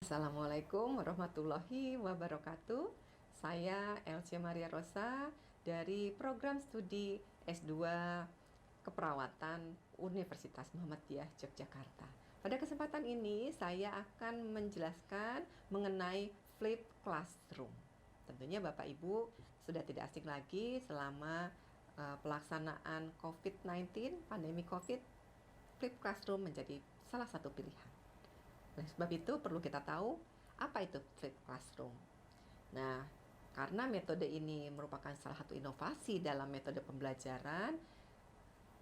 Assalamualaikum warahmatullahi wabarakatuh. Saya Elce Maria Rosa dari program studi S2 Keperawatan Universitas Muhammadiyah Yogyakarta. Pada kesempatan ini saya akan menjelaskan mengenai flipped classroom. Tentunya Bapak Ibu sudah tidak asing lagi selama pelaksanaan COVID-19, pandemi COVID, flipped classroom menjadi salah satu pilihan. Oleh sebab itu perlu kita tahu apa itu flipped classroom. Nah, karena metode ini merupakan salah satu inovasi dalam metode pembelajaran,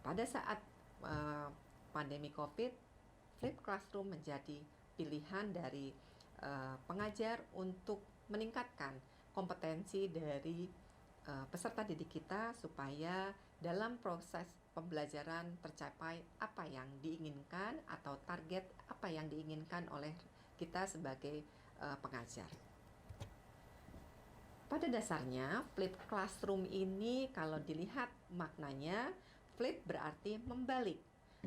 pada saat pandemi COVID, flipped classroom menjadi pilihan dari pengajar untuk meningkatkan kompetensi dari peserta didik kita supaya dalam proses pembelajaran tercapai apa yang diinginkan atau target apa yang diinginkan oleh kita sebagai pengajar. Pada dasarnya, flipped classroom ini kalau dilihat maknanya, flip berarti membalik.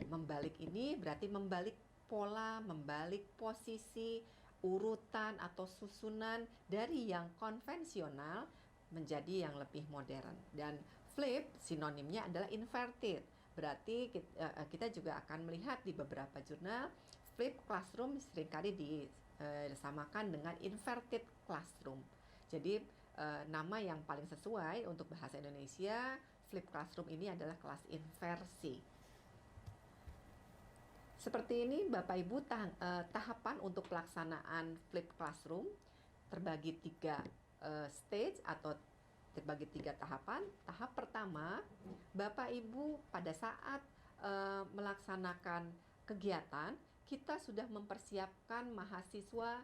Membalik ini berarti membalik pola, membalik posisi, urutan atau susunan dari yang konvensional menjadi yang lebih modern. Dan flip sinonimnya adalah inverted. Berarti kita juga akan melihat di beberapa jurnal flip classroom seringkali disamakan dengan inverted classroom. Jadi nama yang paling sesuai untuk bahasa Indonesia flip classroom ini adalah kelas inversi. Seperti ini Bapak Ibu tahapan untuk pelaksanaan flip classroom terbagi 3 stage atau terbagi 3 tahapan. Tahap pertama, Bapak Ibu pada saat melaksanakan kegiatan, kita sudah mempersiapkan mahasiswa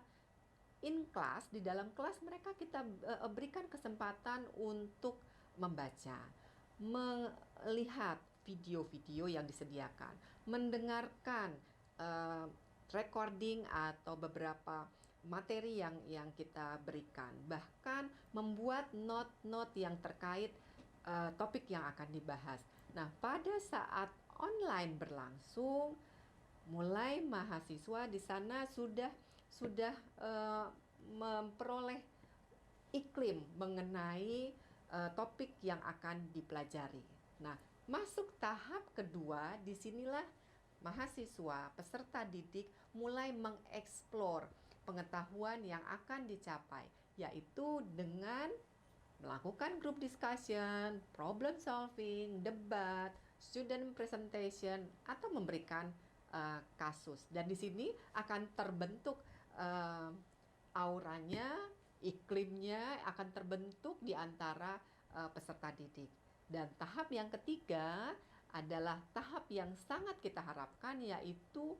in class, di dalam kelas mereka kita berikan kesempatan untuk membaca, melihat video-video yang disediakan, mendengarkan recording atau beberapa materi yang kita berikan, bahkan membuat note-note yang terkait topik yang akan dibahas. Nah, pada saat online berlangsung, mulai mahasiswa di sana sudah memperoleh iklim mengenai topik yang akan dipelajari. Nah, masuk tahap kedua, disinilah mahasiswa peserta didik mulai mengeksplor pengetahuan yang akan dicapai, yaitu dengan melakukan group discussion, problem solving, debat, student presentation, atau memberikan kasus. Dan di sini akan terbentuk auranya, iklimnya akan terbentuk di antara peserta didik. Dan tahap yang ketiga adalah tahap yang sangat kita harapkan, yaitu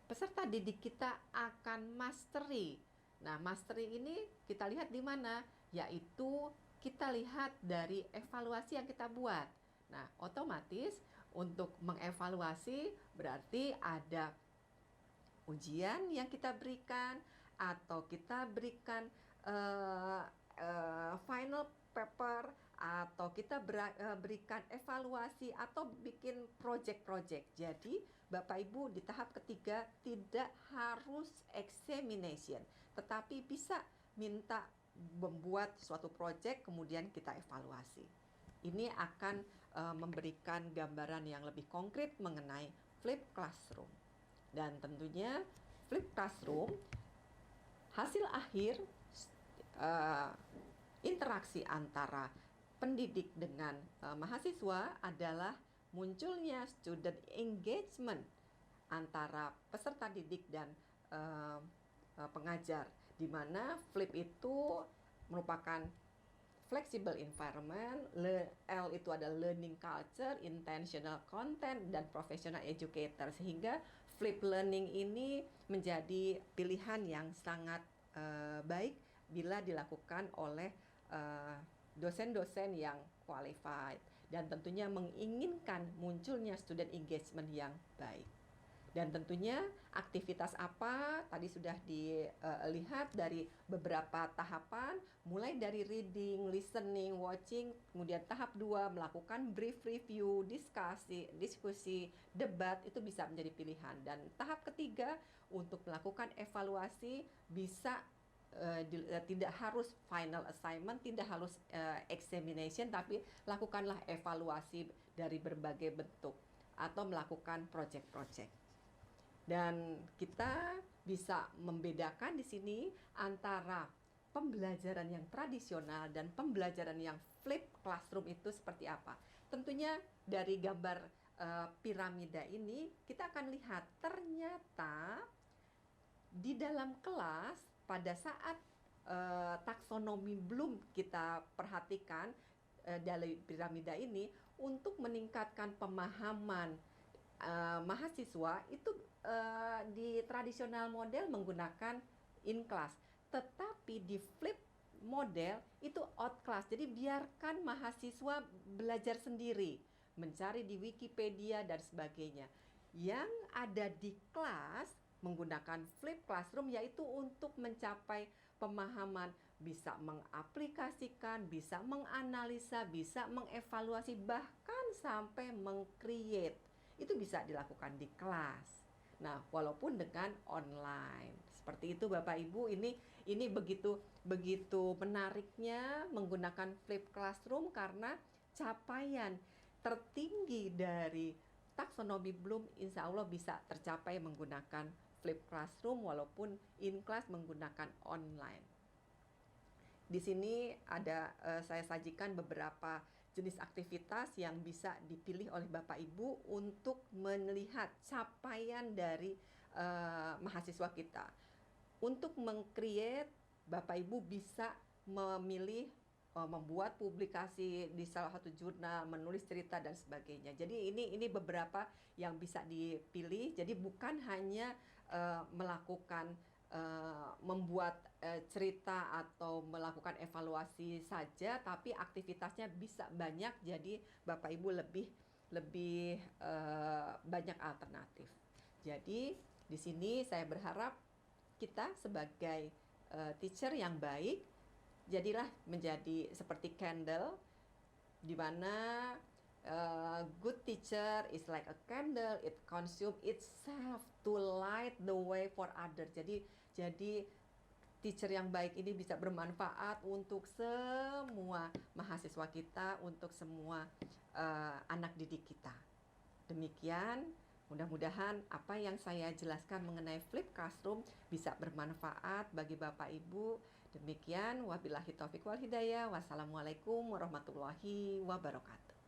peserta didik kita akan mastery. Nah, mastery ini kita lihat di mana? Yaitu kita lihat dari evaluasi yang kita buat. Nah, otomatis untuk mengevaluasi berarti ada ujian yang kita berikan atau kita berikan final paper atau kita berikan evaluasi atau bikin project-project. Jadi Bapak Ibu di tahap ketiga tidak harus examination, tetapi bisa minta membuat suatu project kemudian kita evaluasi. Ini akan memberikan gambaran yang lebih konkret mengenai flipped classroom. Dan tentunya flipped classroom hasil akhir interaksi antara pendidik dengan mahasiswa adalah munculnya student engagement antara peserta didik dan pengajar, di mana flip itu merupakan flexible environment, L itu ada learning culture, intentional content, dan professional educator, sehingga flip learning ini menjadi pilihan yang sangat baik bila dilakukan oleh dosen-dosen yang qualified dan tentunya menginginkan munculnya student engagement yang baik. Dan tentunya aktivitas apa tadi sudah dilihat dari beberapa tahapan, mulai dari reading, listening, watching, kemudian tahap 2 melakukan brief review, diskusi, debat, itu bisa menjadi pilihan. Dan tahap ketiga untuk melakukan evaluasi bisa tidak harus final assignment, tidak harus examination, tapi lakukanlah evaluasi dari berbagai bentuk atau melakukan project-project. Dan kita bisa membedakan di sini antara pembelajaran yang tradisional dan pembelajaran yang flip classroom itu seperti apa. Tentunya dari gambar piramida ini kita akan lihat ternyata di dalam kelas pada saat taksonomi Bloom kita perhatikan dari piramida ini, untuk meningkatkan pemahaman mahasiswa itu di tradisional model menggunakan in class, tetapi di flip model itu out class. Jadi biarkan mahasiswa belajar sendiri, mencari di Wikipedia dan sebagainya. Yang ada di kelas menggunakan flip classroom yaitu untuk mencapai pemahaman, bisa mengaplikasikan, bisa menganalisa, bisa mengevaluasi, bahkan sampai meng-create. Itu bisa dilakukan di kelas. Nah, walaupun dengan online. Seperti itu Bapak Ibu, ini begitu menariknya menggunakan flip classroom karena capaian tertinggi dari taksonomi Bloom insya Allah bisa tercapai menggunakan flip classroom walaupun in class menggunakan online. Di sini ada saya sajikan beberapa jenis aktivitas yang bisa dipilih oleh Bapak Ibu untuk melihat capaian dari mahasiswa kita. Untuk meng-create, Bapak Ibu bisa memilih membuat publikasi di salah satu jurnal, menulis cerita dan sebagainya. Jadi ini beberapa yang bisa dipilih. Jadi bukan hanya melakukan membuat cerita atau melakukan evaluasi saja, tapi aktivitasnya bisa banyak. Jadi Bapak Ibu lebih banyak alternatif. Jadi di sini saya berharap kita sebagai teacher yang baik, jadilah menjadi seperti candle, di mana good teacher is like a candle, it consume itself to light the way for others. Jadi teacher yang baik ini bisa bermanfaat untuk semua mahasiswa kita, untuk semua anak didik kita. Demikian, mudah-mudahan apa yang saya jelaskan mengenai flip classroom bisa bermanfaat bagi Bapak Ibu. Demikian, wabillahi taufiq wal hidayah. Wassalamualaikum warahmatullahi wabarakatuh.